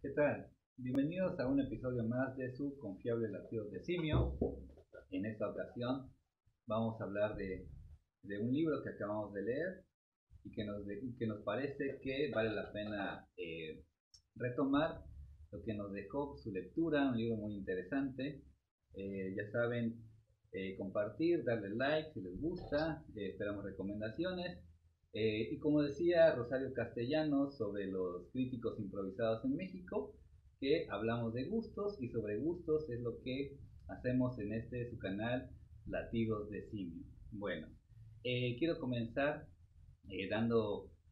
¿Qué tal? Bienvenidos a un episodio más de su confiable latido de simio. En esta ocasión vamos a hablar de un libro que acabamos de leer y que nos parece que vale la pena retomar lo que nos dejó su lectura, un libro muy interesante. Ya saben, compartir, darle like si les gusta, esperamos recomendaciones. Y como decía Rosario Castellanos sobre los críticos improvisados en México, que hablamos de gustos y sobre gustos es lo que hacemos en este su canal Latidos de Simio. Bueno, quiero comenzar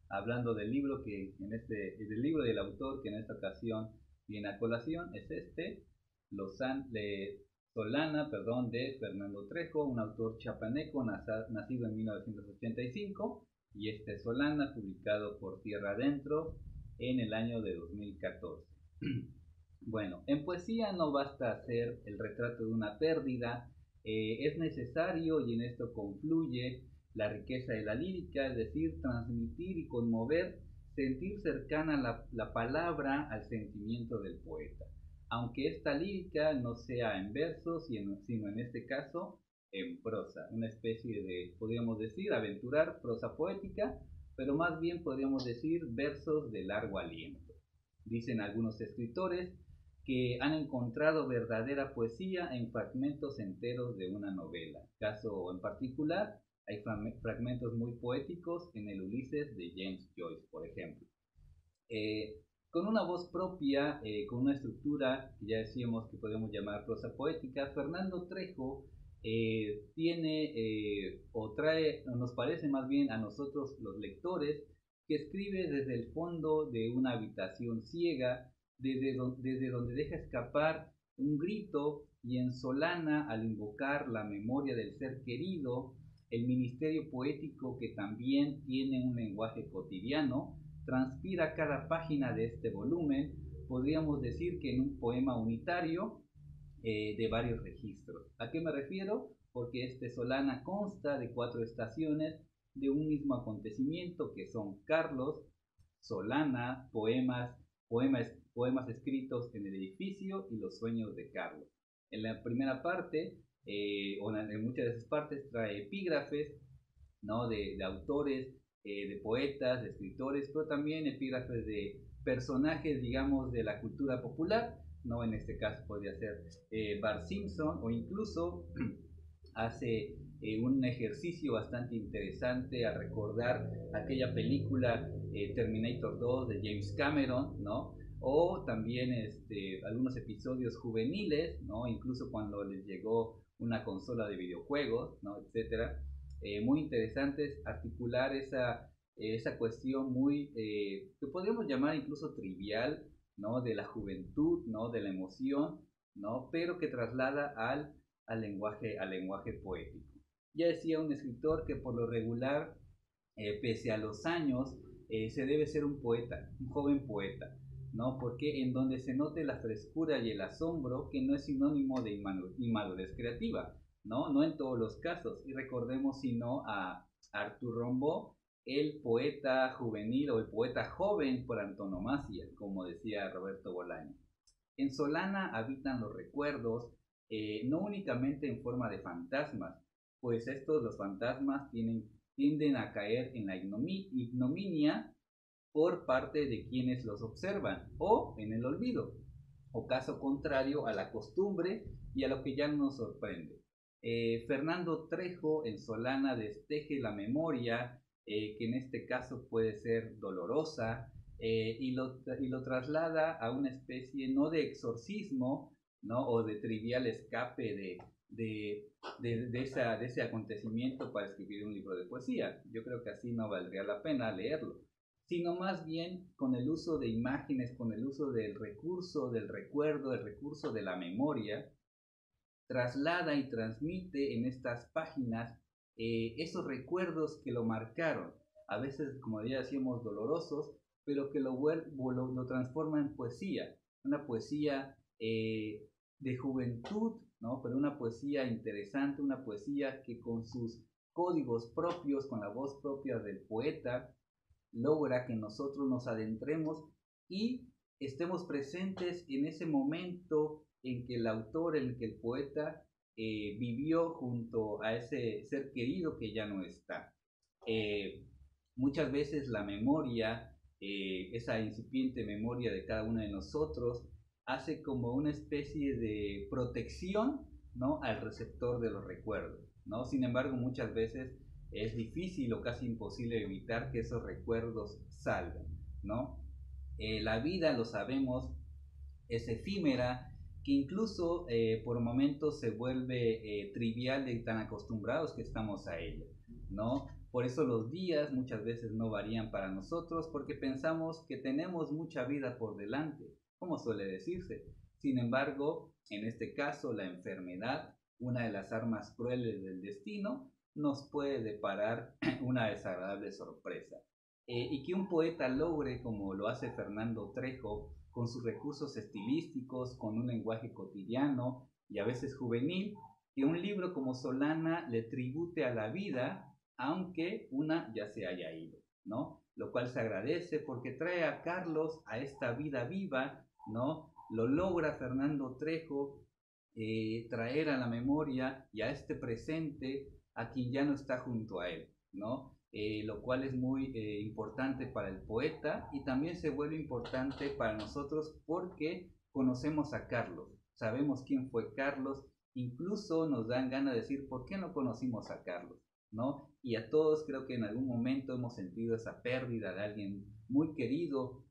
hablando del libro del libro del autor que en esta ocasión viene a colación, es Solana, de Fernando Trejo, un autor chapaneco nacido en 1985, y Solana, publicado por Tierra Adentro en el año de 2014. Bueno, en poesía no basta hacer el retrato de una pérdida, es necesario, y en esto confluye la riqueza de la lírica, es decir, transmitir y conmover, sentir cercana la palabra al sentimiento del poeta. Aunque esta lírica no sea en versos, sino en este caso en prosa, una especie de, podríamos decir, aventurar prosa poética, pero más bien podríamos decir versos de largo aliento. Dicen algunos escritores que han encontrado verdadera poesía en fragmentos enteros de una novela. Caso en particular, hay fragmentos muy poéticos en el Ulises de James Joyce, por ejemplo. Con una voz propia, con una estructura que ya decíamos que podemos llamar prosa poética, Fernando Trejo nos parece más bien a nosotros los lectores, que escribe desde el fondo de una habitación ciega, desde donde deja escapar un grito, y en Solana, al invocar la memoria del ser querido, el ministerio poético que también tiene un lenguaje cotidiano, transpira cada página de este volumen, podríamos decir que en un poema unitario de varios registros. ¿A qué me refiero? Porque Solana consta de 4 estaciones de un mismo acontecimiento, que son Carlos, Solana, poemas escritos en el edificio y los sueños de Carlos. En la primera parte, o en muchas de esas partes, trae epígrafes, ¿no? de autores, de poetas, de escritores, pero también epígrafes de personajes, digamos, de la cultura popular, ¿no? En este caso podría ser Bart Simpson, o incluso hace un ejercicio bastante interesante a recordar aquella película Terminator 2 de James Cameron, ¿no? O también algunos episodios juveniles, ¿no? Incluso cuando les llegó una consola de videojuegos, ¿no? Etcétera. Muy interesantes articular esa cuestión muy, que podríamos llamar incluso trivial, ¿no? De la juventud, ¿no? De la emoción, ¿no? Pero que traslada al lenguaje poético. Ya decía un escritor que por lo regular, pese a los años, se debe ser un poeta, un joven poeta, ¿no? Porque en donde se note la frescura y el asombro, que no es sinónimo de inmadurez creativa, ¿no? No en todos los casos. Y recordemos, sino a Arthur Rimbaud, el poeta juvenil o el poeta joven por antonomasia, como decía Roberto Bolaño. En Solana habitan los recuerdos, no únicamente en forma de fantasmas, pues los fantasmas, tienden a caer en la ignominia por parte de quienes los observan, o en el olvido, o caso contrario a la costumbre y a lo que ya nos sorprende. Fernando Trejo en Solana desteje la memoria, que en este caso puede ser dolorosa, y lo traslada a una especie no de exorcismo, ¿no? O de trivial escape de ese acontecimiento para escribir un libro de poesía. Yo creo que así no valdría la pena leerlo, sino más bien con el uso de imágenes, con el uso del recurso del recuerdo, el recurso de la memoria, traslada y transmite en estas páginas esos recuerdos que lo marcaron, a veces, como ya decíamos, dolorosos, pero que lo transforma en poesía, una poesía de juventud, ¿no? Pero una poesía interesante, una poesía que con sus códigos propios, con la voz propia del poeta, logra que nosotros nos adentremos y estemos presentes en ese momento en que el autor, en que el poeta vivió junto a ese ser querido que ya no está. Eh, Muchas veces la memoria, esa incipiente memoria de cada uno de nosotros, hace como una especie de protección, ¿no?, al receptor de los recuerdos, ¿no? Sin embargo, muchas veces es difícil o casi imposible evitar que esos recuerdos salgan, ¿no? La vida, lo sabemos, es efímera, que incluso por momentos se vuelve trivial de tan acostumbrados que estamos a ella, ¿no? Por eso los días muchas veces no varían para nosotros porque pensamos que tenemos mucha vida por delante, como suele decirse. Sin embargo, en este caso, la enfermedad, una de las armas crueles del destino, nos puede deparar una desagradable sorpresa. Y que un poeta logre, como lo hace Fernando Trejo, con sus recursos estilísticos, con un lenguaje cotidiano y a veces juvenil, que un libro como Solana le tribute a la vida, aunque una ya se haya ido, ¿no? Lo cual se agradece porque trae a Carlos a esta vida viva, ¿no? Lo logra Fernando Trejo traer a la memoria y a este presente a quien ya no está junto a él, ¿no? Lo cual es muy importante para el poeta y también se vuelve importante para nosotros porque conocemos a Carlos, sabemos quién fue Carlos, incluso nos dan ganas de decir por qué no conocimos a Carlos, ¿no? Y a todos creo que en algún momento hemos sentido esa pérdida de alguien muy querido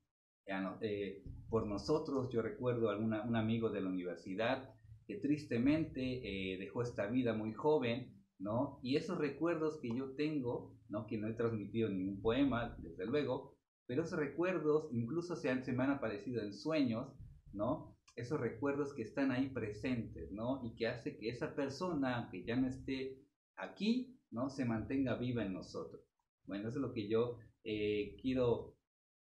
por nosotros. Yo recuerdo a un amigo de la universidad que tristemente dejó esta vida muy joven, ¿no? Y esos recuerdos que yo tengo, ¿no?, que no he transmitido en ningún poema, desde luego, pero esos recuerdos incluso se me han aparecido en sueños, ¿no? Esos recuerdos que están ahí presentes, ¿no? Y que hace que esa persona, que ya no esté aquí, ¿no?, se mantenga viva en nosotros. Bueno, eso es lo que yo quiero,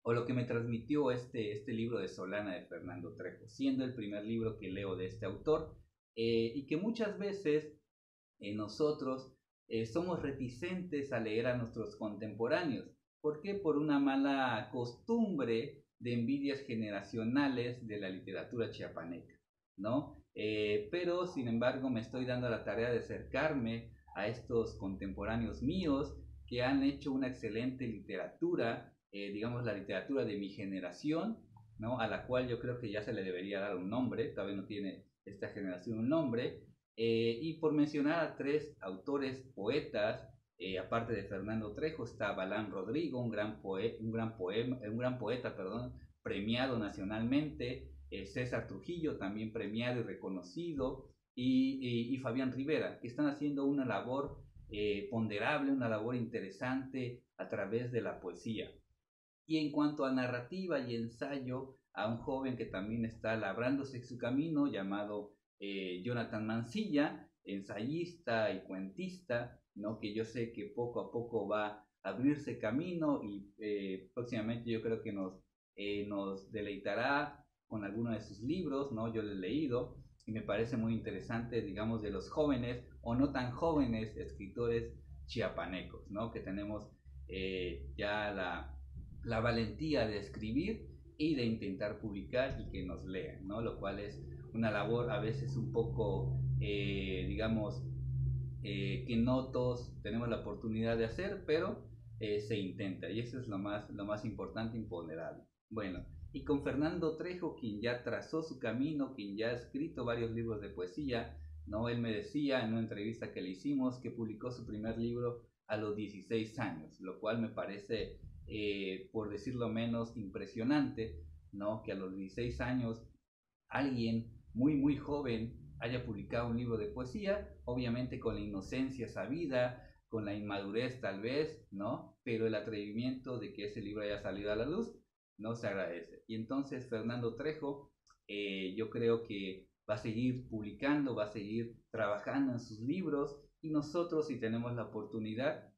o lo que me transmitió este libro de Solana de Fernando Trejo, siendo el primer libro que leo de este autor, y que muchas veces nosotros somos reticentes a leer a nuestros contemporáneos. ¿Por qué? Por una mala costumbre de envidias generacionales de la literatura chiapaneca, ¿no? Pero, sin embargo, me estoy dando la tarea de acercarme a estos contemporáneos míos que han hecho una excelente literatura, digamos la literatura de mi generación, ¿no?, a la cual yo creo que ya se le debería dar un nombre, todavía no tiene esta generación un nombre, y por mencionar a tres autores poetas, aparte de Fernando Trejo, está Balán Rodrigo, un gran poeta, perdón, premiado nacionalmente, César Trujillo, también premiado y reconocido, y Fabián Rivera, que están haciendo una labor ponderable, una labor interesante a través de la poesía. Y en cuanto a narrativa y ensayo, a un joven que también está labrándose su camino, llamado Jonathan Mancilla, ensayista y cuentista, ¿no?, que yo sé que poco a poco va a abrirse camino y próximamente yo creo que nos deleitará con alguno de sus libros, ¿no? Yo lo he leído y me parece muy interesante, digamos, de los jóvenes o no tan jóvenes escritores chiapanecos, ¿no?, que tenemos ya la valentía de escribir y de intentar publicar y que nos lean, ¿no? Lo cual es una labor a veces un poco, digamos, que no todos tenemos la oportunidad de hacer, pero se intenta y eso es lo más importante e imponderable. Bueno, y con Fernando Trejo, quien ya trazó su camino, quien ya ha escrito varios libros de poesía, ¿no? Él me decía en una entrevista que le hicimos que publicó su primer libro a los 16 años, lo cual me parece, por decirlo menos, impresionante, ¿no? Que a los 16 años alguien muy joven haya publicado un libro de poesía, obviamente con la inocencia sabida, con la inmadurez tal vez, ¿no? Pero el atrevimiento de que ese libro haya salido a la luz no se agradece. Y entonces Fernando Trejo, yo creo que va a seguir publicando, va a seguir trabajando en sus libros y nosotros, si tenemos la oportunidad,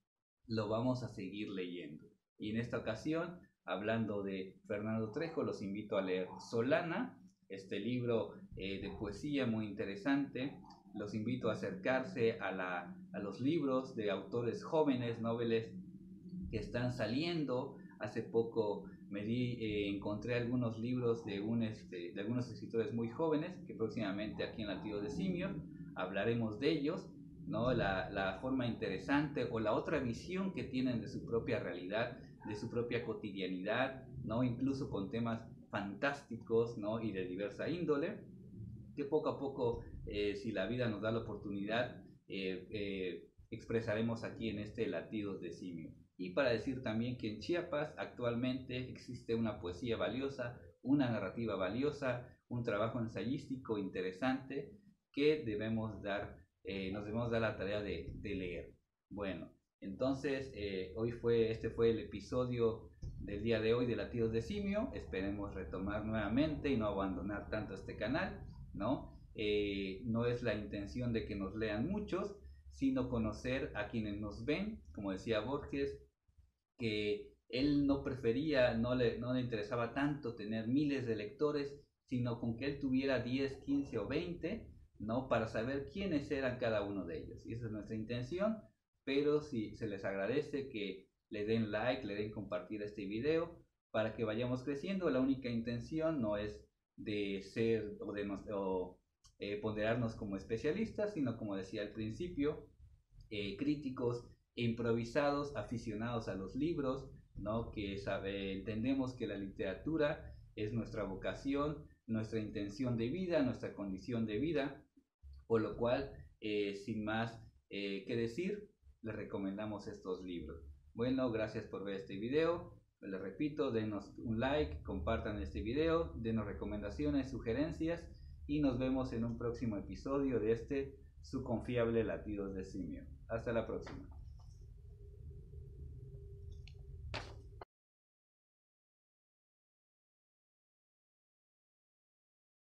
lo vamos a seguir leyendo. Y en esta ocasión, hablando de Fernando Trejo, los invito a leer Solana, este libro de poesía muy interesante. Los invito a acercarse a los libros de autores jóvenes, noveles que están saliendo, Hace poco encontré algunos libros de algunos escritores muy jóvenes que próximamente aquí en Latidos de Simio hablaremos de ellos, ¿no? La forma interesante o la otra visión que tienen de su propia realidad, de su propia cotidianidad, ¿no? Incluso con temas fantásticos, ¿no? Y de diversa índole, que poco a poco, si la vida nos da la oportunidad, expresaremos aquí en este Latidos de Simio. Y para decir también que en Chiapas actualmente existe una poesía valiosa, una narrativa valiosa, un trabajo ensayístico interesante que nos debemos dar la tarea de leer. Bueno, entonces este fue el episodio del día de hoy de Latidos de Simio. Esperemos retomar nuevamente y no abandonar tanto este canal, ¿no? No es la intención de que nos lean muchos, sino conocer a quienes nos ven. Como decía Borges, que él no prefería, no le interesaba tanto tener miles de lectores, sino con que él tuviera 10, 15 o 20, ¿no? Para saber quiénes eran cada uno de ellos. Y esa es nuestra intención, pero sí, se les agradece que le den like, le den compartir este video para que vayamos creciendo. La única intención no es de ser ponderarnos como especialistas, sino como decía al principio, críticos e improvisados, aficionados a los libros, ¿no? Entendemos que la literatura es nuestra vocación, nuestra intención de vida, nuestra condición de vida, por lo cual, sin más que decir, les recomendamos estos libros. Bueno, gracias por ver este video. Les repito, denos un like, compartan este video, denos recomendaciones, sugerencias y nos vemos en un próximo episodio de su confiable Latidos de Simio. Hasta la próxima.